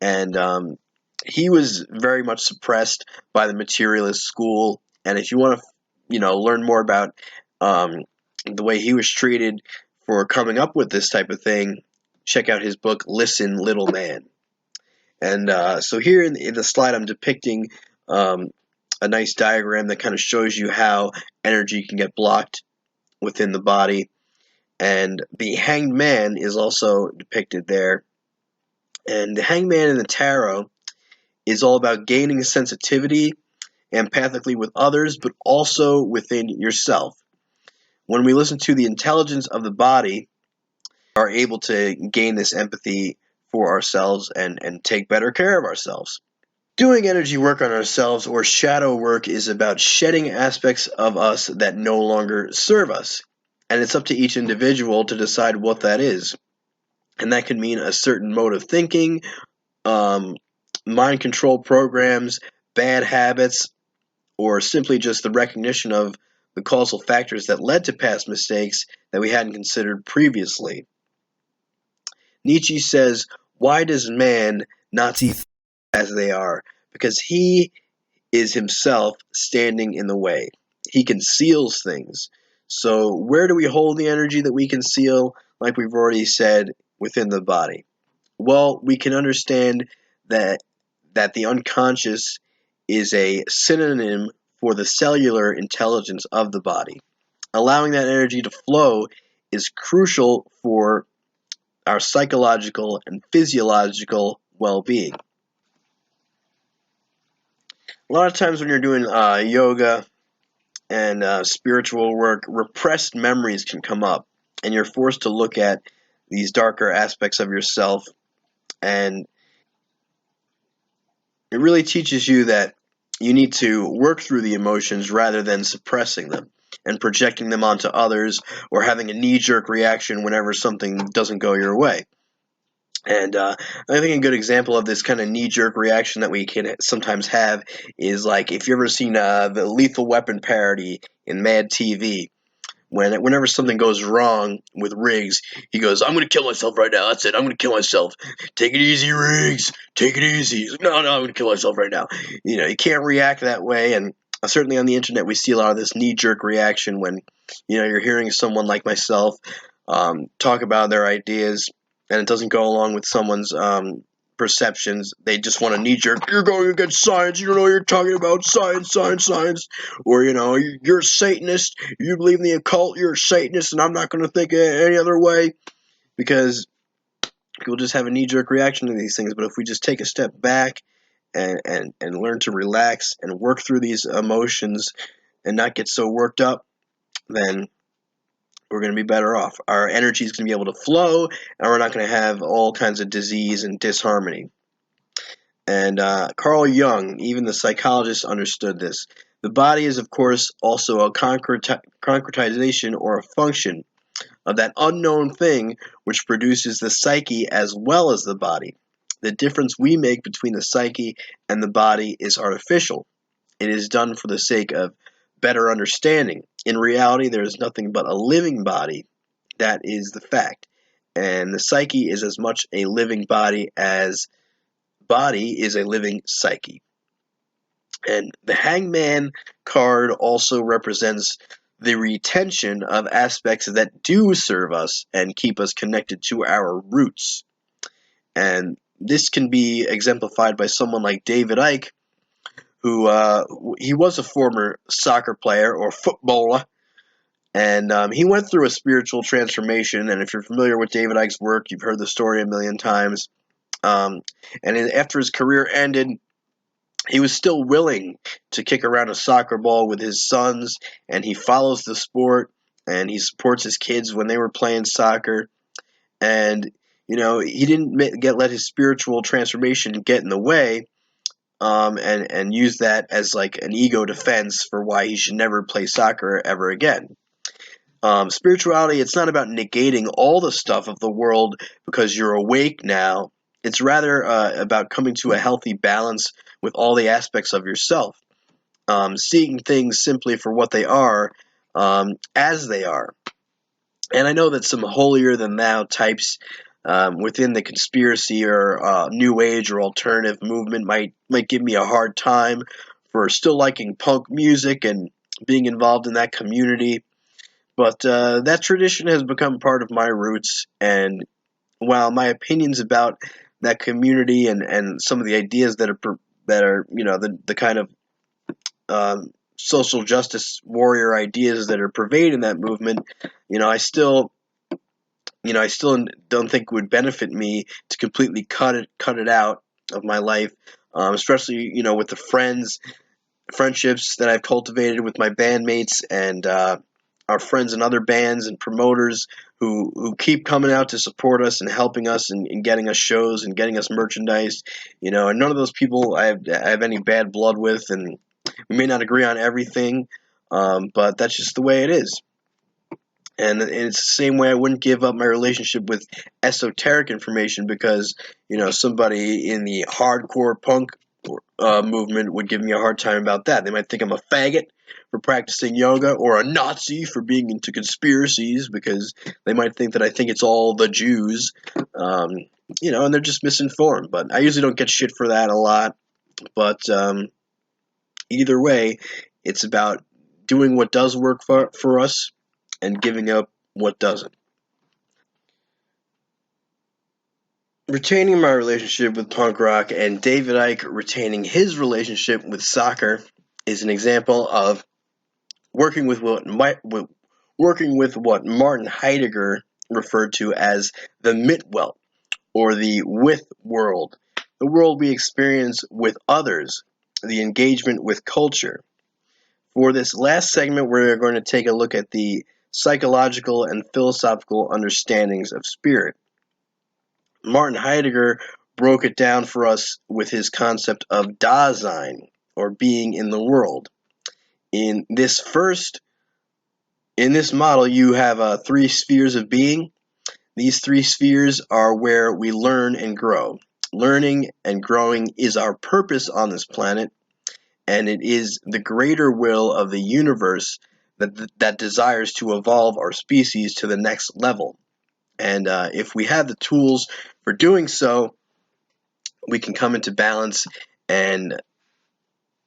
And he was very much suppressed by the materialist school. And if you want to, learn more about the way he was treated for coming up with this type of thing, check out his book, Listen, Little Man. And so here in the slide, I'm depicting a nice diagram that kind of shows you how energy can get blocked within the body. And the hanged man is also depicted there. And the hanged man in the tarot is all about gaining sensitivity empathically with others, but also within yourself. When we listen to the intelligence of the body, we are able to gain this empathy for ourselves and take better care of ourselves. Doing energy work on ourselves, or shadow work, is about shedding aspects of us that no longer serve us. And it's up to each individual to decide what that is. And that can mean a certain mode of thinking, mind control programs, bad habits, or simply just the recognition of the causal factors that led to past mistakes that we hadn't considered previously. Nietzsche says, why does man not see things as they are? Because he is himself standing in the way. He conceals things. So where do we hold the energy that we conceal? Like we've already said, within the body. Well, we can understand that the unconscious is a synonym for the cellular intelligence of the body. Allowing that energy to flow is crucial for our psychological and physiological well-being. A lot of times when you're doing yoga and spiritual work, repressed memories can come up, and you're forced to look at these darker aspects of yourself, and it really teaches you that you need to work through the emotions rather than suppressing them and projecting them onto others or having a knee-jerk reaction whenever something doesn't go your way. And I think a good example of this kind of knee-jerk reaction that we can sometimes have is like if you've ever seen the Lethal Weapon parody in Mad TV. Whenever something goes wrong with Riggs, he goes, "I'm gonna kill myself right now. That's it. I'm gonna kill myself. Take it easy, Riggs. Take it easy." He's like, no, I'm gonna kill myself right now. You can't react that way. And certainly on the internet, we see a lot of this knee-jerk reaction when you're hearing someone like myself talk about their ideas, and it doesn't go along with someone's perceptions. They just want to knee-jerk. You're going against science. You don't know what you're talking about. Science. Or, you're a Satanist. You believe in the occult. You're a Satanist, and I'm not going to think any other way. Because people just have a knee-jerk reaction to these things. But if we just take a step back and learn to relax and work through these emotions and not get so worked up, then we're going to be better off. Our energy is going to be able to flow, and we're not going to have all kinds of disease and disharmony. And Carl Jung, even the psychologist, understood this. The body is, of course, also a concretization or a function of that unknown thing which produces the psyche as well as the body. The difference we make between the psyche and the body is artificial. It is done for the sake of better understanding. In reality, there is nothing but a living body. That is the fact. And the psyche is as much a living body as body is a living psyche. And the hangman card also represents the retention of aspects that do serve us and keep us connected to our roots. And this can be exemplified by someone like David Icke, who he was a former soccer player or footballer, and he went through a spiritual transformation. And if you're familiar with David Icke's work, you've heard the story a million times. And after his career ended, he was still willing to kick around a soccer ball with his sons, and he follows the sport, and he supports his kids when they were playing soccer. And, he didn't let his spiritual transformation get in the way, and use that as like an ego defense for why he should never play soccer ever again. Spirituality, it's not about negating all the stuff of the world because you're awake now. It's rather about coming to a healthy balance with all the aspects of yourself, seeing things simply for what they are, as they are. And I know that some holier-than-thou types within the conspiracy or New Age or alternative movement might give me a hard time for still liking punk music and being involved in that community. But that tradition has become part of my roots, and while my opinions about that community and some of the ideas that are the kind of social justice warrior ideas that are pervading that movement, I still don't think it would benefit me to completely cut it out of my life, especially with the friendships that I've cultivated with my bandmates and our friends in other bands and promoters who keep coming out to support us and helping us and getting us shows and getting us merchandise, and none of those people I have any bad blood with, and we may not agree on everything, but that's just the way it is. And it's the same way I wouldn't give up my relationship with esoteric information because, somebody in the hardcore punk movement would give me a hard time about that. They might think I'm a faggot for practicing yoga or a Nazi for being into conspiracies because they might think that I think it's all the Jews, and they're just misinformed. But I usually don't get shit for that a lot. But either way, it's about doing what does work for us and giving up what doesn't. Retaining my relationship with punk rock and David Icke retaining his relationship with soccer is an example of working with what Martin Heidegger referred to as the Mitwelt, or the with world, the world we experience with others, the engagement with culture. For this last segment, we're going to take a look at the psychological and philosophical understandings of spirit. Martin Heidegger broke it down for us with his concept of Dasein, or being in the world. In this model, you have 3 spheres of being. These 3 spheres are where we learn and grow. Learning and growing is our purpose on this planet, and it is the greater will of the universe that desires to evolve our species to the next level. And if we have the tools for doing so, we can come into balance and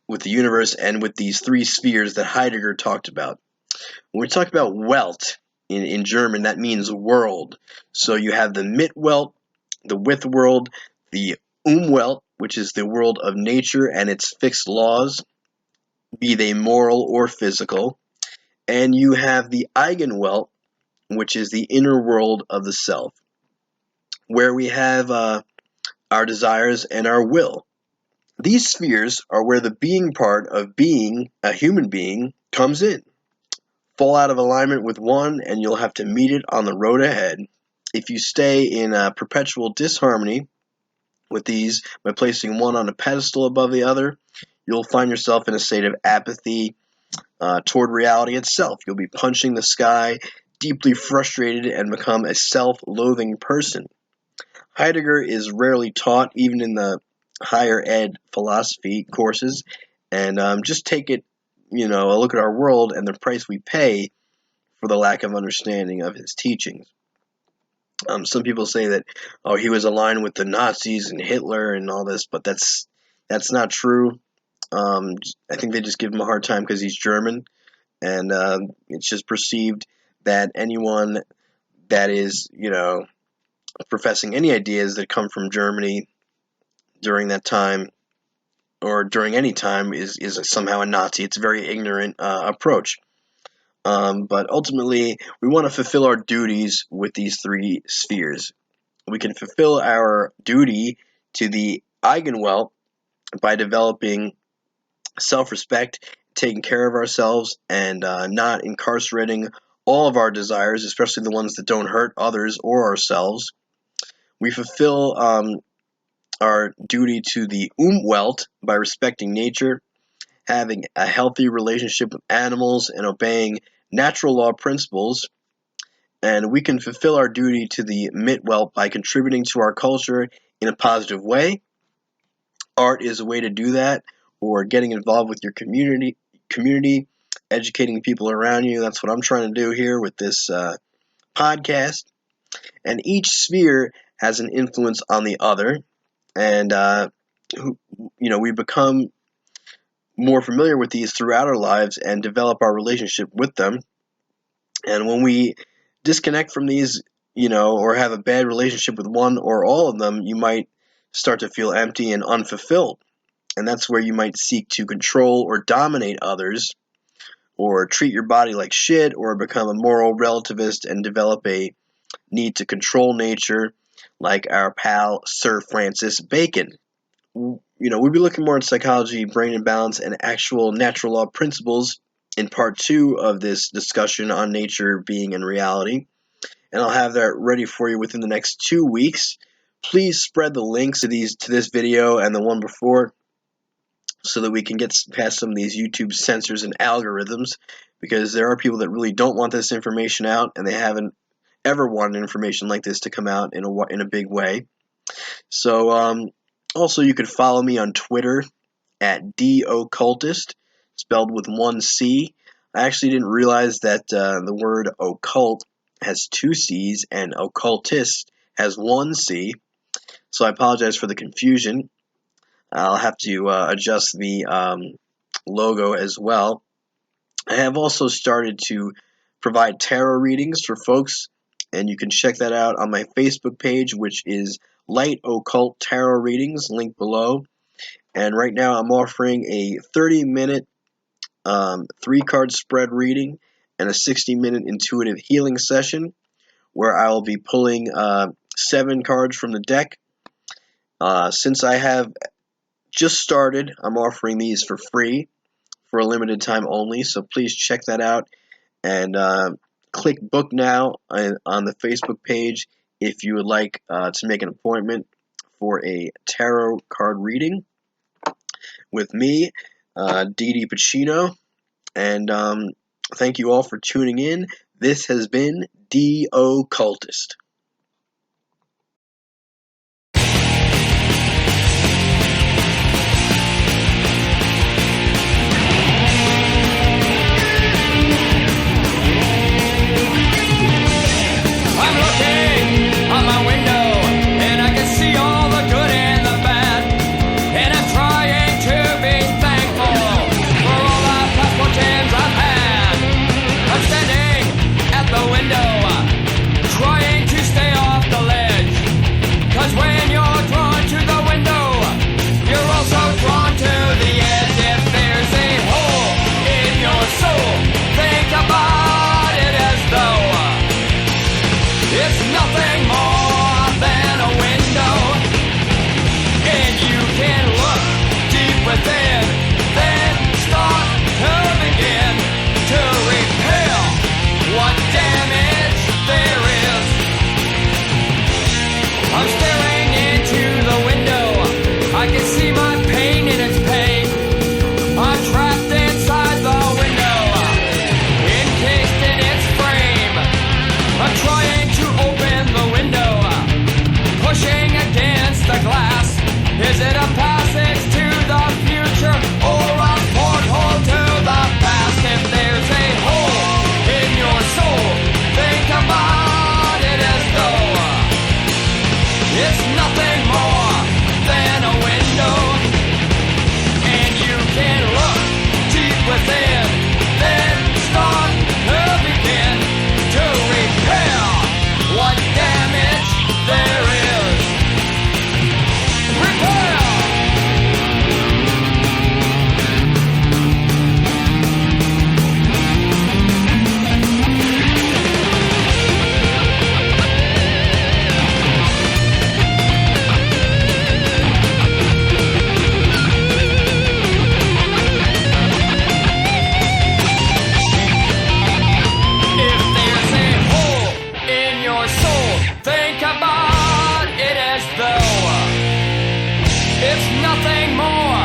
with the universe and with these 3 spheres that Heidegger talked about. When we talk about Welt in German, that means world. So you have the Mitwelt, the with world, the Umwelt, which is the world of nature and its fixed laws, be they moral or physical. And you have the Eigenwelt, which is the inner world of the self, where we have our desires and our will. These spheres are where the being part of being a human being comes in. Fall out of alignment with one, and you'll have to meet it on the road ahead. If you stay in perpetual disharmony with these by placing one on a pedestal above the other, you'll find yourself in a state of apathy toward reality itself. You'll be punching the sky, deeply frustrated, and become a self-loathing person. Heidegger is rarely taught, even in the higher ed philosophy courses, and just take it, a look at our world and the price we pay for the lack of understanding of his teachings. Some people say that, he was aligned with the Nazis and Hitler and all this, but that's not true. I think they just give him a hard time because he's German, and it's just perceived that anyone that is, professing any ideas that come from Germany during that time or during any time is somehow a Nazi. It's a very ignorant approach. But ultimately, we want to fulfill our duties with these 3 spheres. We can fulfill our duty to the Eigenwelt by developing self-respect, taking care of ourselves, and not incarcerating all of our desires, especially the ones that don't hurt others or ourselves. We fulfill our duty to the Umwelt by respecting nature, having a healthy relationship with animals, and obeying natural law principles. And we can fulfill our duty to the Mitwelt by contributing to our culture in a positive way. Art is a way to do that, or getting involved with your community, educating people around you. That's what I'm trying to do here with this podcast. And each sphere has an influence on the other, and we become more familiar with these throughout our lives and develop our relationship with them. And when we disconnect from these, or have a bad relationship with one or all of them, you might start to feel empty and unfulfilled. And that's where you might seek to control or dominate others, or treat your body like shit, or become a moral relativist and develop a need to control nature, like our pal Sir Francis Bacon. We'll be looking more at psychology, brain imbalance, and actual natural law principles in part 2 of this discussion on nature, being, and reality. And I'll have that ready for you within the next 2 weeks. Please spread the links to this video and the one before, so that we can get past some of these YouTube censors and algorithms, because there are people that really don't want this information out, and they haven't ever wanted information like this to come out in a big way. So also, you can follow me on Twitter at De-Occultist, spelled with 1 C. I actually didn't realize that the word occult has 2 C's and occultist has 1 C, so I apologize for the confusion. I'll have to adjust the logo as well. I have also started to provide tarot readings for folks, and you can check that out on my Facebook page, which is Light Occult Tarot Readings, link below. And right now I'm offering a 30-minute 3-card spread reading and a 60-minute intuitive healing session, where I will be pulling 7 cards from the deck. Since I have just started, I'm offering these for free for a limited time only, so please check that out, and click book now on the Facebook page if you would like to make an appointment for a tarot card reading with me. Dee Dee Pacino, and thank you all for tuning in. This has been De-Occultist. It's nothing more